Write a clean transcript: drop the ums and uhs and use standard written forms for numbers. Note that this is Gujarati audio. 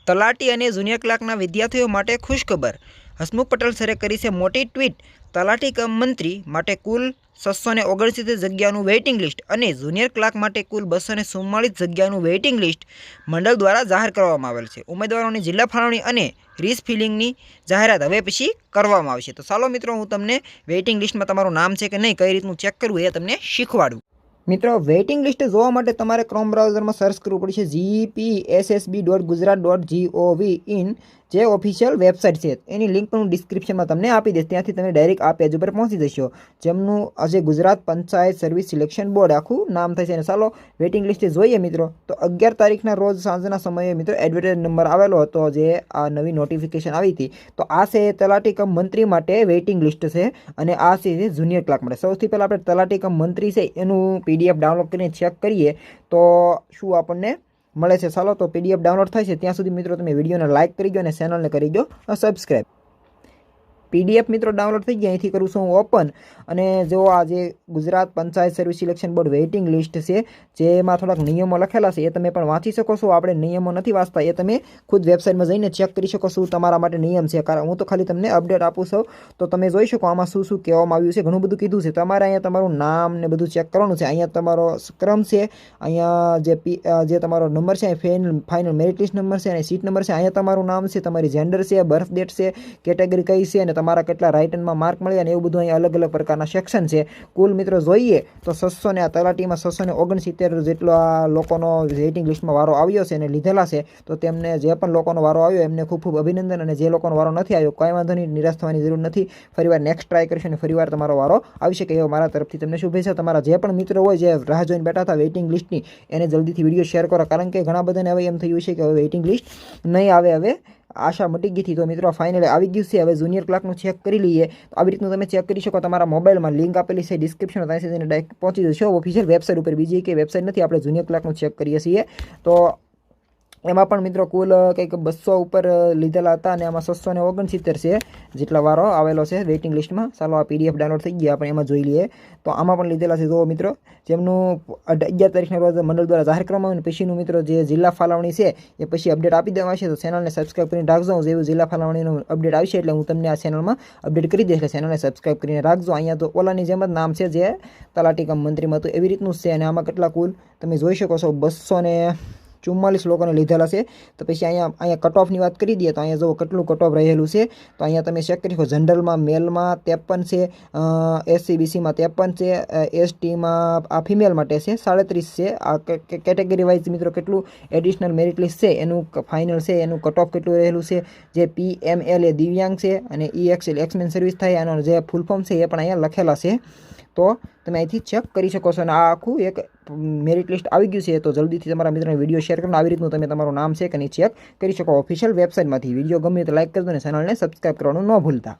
તલાટી અને જુનિયર ક્લાર્કના વિદ્યાર્થીઓ માટે ખુશખબર. હસમુખ પટેલ સરે કરી છે મોટી ટ્વીટ. તલાટી કમ મંત્રી માટે કુલ 669 જગ્યાનું વેઇટિંગ લિસ્ટ અને જુનિયર ક્લાર્ક માટે કુલ 244 જગ્યાનું વેઇટિંગ લિસ્ટ મંડળ દ્વારા જાહેર કરવામાં આવેલ છે. ઉમેદવારોની જિલ્લા ફાળવણી અને રીસફિલિંગની જાહેરાત હવે પછી કરવામાં આવશે. તો ચાલો મિત્રો, હું તમને વેઇટિંગ લિસ્ટમાં તમારું નામ છે કે નહીં, કઈ રીતનું ચેક કરવું એ તમને શીખવાડું. મિત્રો, વેઇટિંગ લિસ્ટ જોવા માટે તમારે ક્રોમ બ્રાઉઝરમાં સર્ચ કરવું પડશે gpssb.gujarat.gov in, જે ઓફિશિયલ વેબસાઇટ છે. એની લિંક પણ હું ડિસ્ક્રિપ્શનમાં તમને આપી દઈશ. ત્યાંથી તમે ડાયરેક્ટ આ પેજ ઉપર પહોંચી જશો, જેમનું આજે Gujarat panchayat service selection board આખું નામ થશે. અને ચાલો વેઇટિંગ લિસ્ટ જોઈએ મિત્રો. તો 11 તારીખના રોજ સાંજના સમયે મિત્રો એડવર્ટાઇઝ નંબર આવેલો હતો, જે આ નવી નોટિફિકેશન આવી હતી. તો આ છે તલાટી કમ મંત્રી માટે વેઇટિંગ લિસ્ટ છે, અને આ છે જુનિયર ક્લાર્ક માટે. સૌથી પહેલાં આપણે તલાટી કમ મંત્રી છે એનું PDF ડાઉનલોડ કરીને ચેક કરીએ તો શું આપણને મળે છે. ચાલો, તો PDF ડાઉનલોડ થાય છે ત્યાં સુધી મિત્રો તમે વિડીયોને લાઇક કરી દો અને ચેનલને કરી દો સબસ્ક્રાઈબ. PDF મિત્રો ડાઉનલોડ થઈ ગયા. અહીંથી કરું છું હું ઓપન, અને જો આ જે Gujarat panchayat service selection board waiting list છે, જેમાં થોડાક નિયમો લખેલા છે, એ તમે પણ વાંચી શકો છો. આપણે નિયમો નથી વાંચતા, એ તમે ખુદ વેબસાઇટમાં જઈને ચેક કરી શકો છો તમારા માટે નિયમ છે. કારણ હું તો ખાલી તમને અપડેટ આપું છું, તો તમે જોઈ શકો આમાં શું શું કહેવામાં આવ્યું છે. ઘણું બધું કીધું છે. તમારે અહીંયા તમારું નામ ને બધું ચેક કરવાનું છે. અહીંયા તમારો ક્રમ છે, અહીંયા જે તમારો નંબર છે, ફાઇનલ મેરિટ લિસ્ટ નંબર છે અને સીટ નંબર છે. અહીંયા તમારું નામ છે, તમારી જેન્ડર છે, બર્થ ડેટ છે, કેટેગરી કઈ છે, અને તમારા કેટલા રાઇટનમાં માર્ક મળ્યા, અને એવું બધું અહીંયા અલગ અલગ પ્રકારના સેક્શન છે. કુલ મિત્રો જોઈએ તો 600 ને આ તલાટીમાં 669 જેટલો આ લોકોનો વેઇટિંગ લિસ્ટમાં વારો આવ્યો છે અને લીધેલા છે. તો તેમને જે પણ લોકોનો વારો આવ્યો એમને ખૂબ ખૂબ અભિનંદન, અને જે લોકોનો વારો નથી આવ્યો કોઈ વાંધો નહીં, નિરાશ થવાની જરૂર નથી. ફરીવાર નેક્સ્ટ ટ્રાય કરશો અને ફરીવાર તમારો વારો આવી શકે એવો મારા તરફથી તમને શુભેચ્છા. તમારા જે પણ મિત્રો હોય જે રાહ જોઈને બેઠા હતા વેઇટિંગ લિસ્ટની, એને જલ્દીથી વિડીયો શેર કરો, કારણ કે ઘણા બધાને હવે એમ થયું છે કે હવે વેઇટિંગ લિસ્ટ નહીં આવે, હવે આશા મટી ગઈ હતી. તો મિત્રો ફાઇનલી આવી ગયું છે. હવે જુનિયર ક્લાર્કનું ચેક કરી લઈએ. તો આવી રીતનું તમે ચેક કરી શકો તમારા મોબાઈલમાં. લિંક આપેલી છે ડિસ્ક્રિપ્શનમાં, ત્યાંથી જઈને ડાયરેક્ટ પહોંચી જશો ઓફિશિયલ વેબસાઇટ ઉપર. બીજી કંઈ વેબસાઇટ નથી, આપણે જુનિયર ક્લાર્કનું ચેક કરીએ છીએ. તો એમાં પણ મિત્રો કુલ કંઈક 200 ઉપર લીધેલા હતા, અને આમાં 669 છે જેટલા વારો આવેલો છે વેઇટિંગ લિસ્ટમાં. ચાલો આ PDF ડાઉનલોડ થઈ ગયા, આપણે એમાં જોઈ લઈએ. તો આમાં પણ લીધેલા છે જો મિત્રો, જેમનું 11 તારીખના રોજ મંડળ દ્વારા જાહેર કરવામાં આવ્યું. પછીનું મિત્રો જે જિલ્લા ફાળવણી છે એ પછી અપડેટ આપી દેવા છે. તો ચેનલને સબસ્ક્રાઈબ કરીને રાખજો. જેવું જિલ્લા ફાળવણીનું અપડેટ આવશે એટલે હું તમને આ ચેનલમાં અપડેટ કરી દઈશ. એટલે ચેનલને સબસ્ક્રાઈબ કરીને રાખજો. અહીંયા તો ઓલાની જેમ જ નામ છે જે તલાટી કમ મંત્રીમાં હતું, એવી રીતનું છે. અને આમાં કેટલા કુલ તમે જોઈ શકો છો 244 લોકોને લીધેલા છે. તો પછી અહીંયા કટ ઓફની વાત કરી દઈએ તો અહીંયા જો કેટલું કટ ઓફ રહેલું છે. તો અહીંયા તમે ચેક કરી શકો. જનરલમાં મેલમાં 53 છે, SCBCમાં 53 છે, STમાં આ ફિમેલ માટે છે 37 છે. આ કેટેગરી વાઇઝ મિત્રો કેટલું એડિશનલ મેરિટ લિસ્ટ છે એનું ફાઇનલ છે, એનું કટ ઓફ કેટલું રહેલું છે. જે PML એ દિવ્યાંગ છે, અને EXL એક્સમેન સર્વિસ થાય, આનો જે ફૂલ ફોર્મ છે એ પણ અહીંયા લખેલા છે. તો તમે અહીંથી ચેક કરી શકો છો. અને આ આખું એક મેરિટ લિસ્ટ આવી ગયું છે. તો જલ્દીથી તમારા મિત્રોને વિડીયો શેર કરો. આવી રીતનું તમે તમારું નામ છે કે નહીં ચેક કરી શકો ઓફિશિયલ વેબસાઇટમાંથી. વિડીયો ગમે તો લાઇક કરજો અને ચેનલને સબસ્ક્રાઈબ કરવાનું ન ભૂલતા.